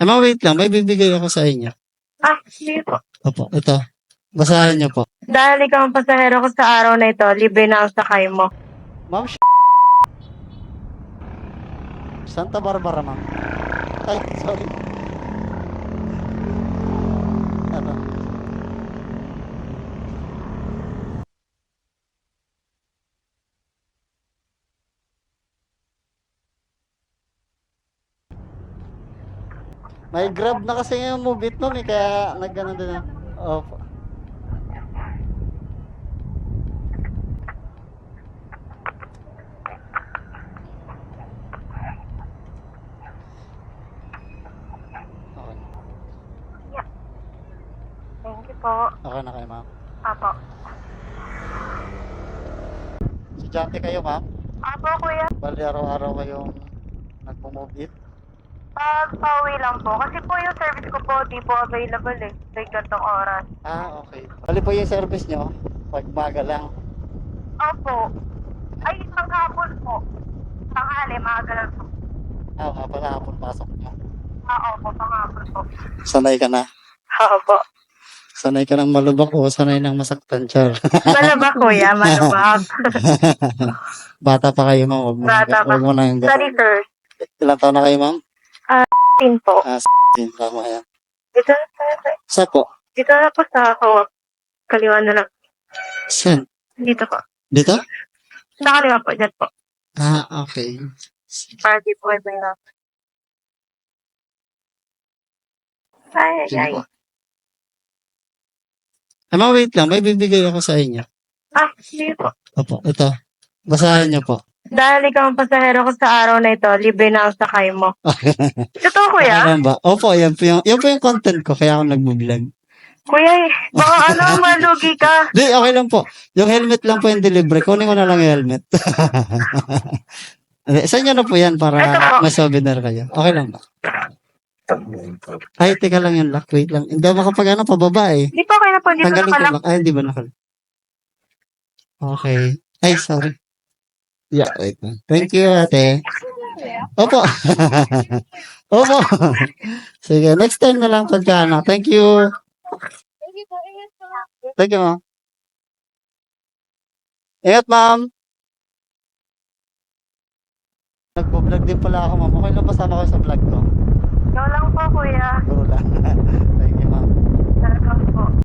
Ma'am, wait lang. May bibigay ako sa inyo. Sige po. Opo, ito. Basahin niyo po. Dahil ikaw ang pasahero ko sa araw na ito, libre na ang sakay mo. Ma'am, Santa Barbara, ma'am. Ay, sorry. Ano? May grab na kasi yung Move It, ma'am, eh, kaya nagganon din na. Opo. Okay. Thank you po. Okay na kayo, ma'am. Apo. Estudyante kayo, ma'am? Apo, kuya. Bali, araw-araw kayong nagpo-Move It? Pauwi lang po. Kasi po yung service ko po, di po available eh. Sa gantong oras. Okay. Bali po yung service nyo, pag maga lang. Opo. Ay, panghapon po. Tanghali, maaga lang po. Nga pala, hapon pasok nyo. Opo, panghapon po. Sanay ka na. Opo. Sanay ka ng malubak o sanay ng masaktan, Char. Malubak, kuya. Malubak. Bata pa kayo, ma'am. Bata pa. Huwag mo na yung Sorry, sir. Ilang taon na kayo, ma'am? 10 po. Tama yan. Dito Sa po? na po sa kawak. Kaliwa na lang. Saan? Dito po. Dito? Nakaliwa po, dyan po. Okay. Party po, iba yun. Ay, Sige ay. po. Ma'am, wait lang. May bibigay ako sa inyo. Sige po. Opo, ito. Basahin niyo po. Dahil ikaw ang pasahero ko sa araw na ito, libre na ang sakay mo. Totoo, kuya? Ano ba? Opo, yan po yung content ko, kaya ako nagbo-vlog. Kuya, baka malugi ka. Di, okay lang po. Yung helmet lang po yung delivery. Kunin ko na lang yung helmet. Sa inyo na po yan para Ito po. may souvenir kayo. Okay lang ba? Ay, teka lang yung lock. Wait lang. Hindi ako makapag pababa eh. Di pa kayo na po, dito Tanggalin ko nakalak. lock. Ay, hindi ba nakal? Okay. Ay, sorry. Yeah, wait lang. Thank you, ate. Opo. Opo. Sige, next time na lang pagka ano. Thank you. Thank you, ma'am. Ingat, ma'am. Nagpo-vlog din pala ako, ma'am. Okay lang pasama ko sa vlog ko. Ikaw lang po, kuya. Go lang. Thank you, ma'am. Talagang po.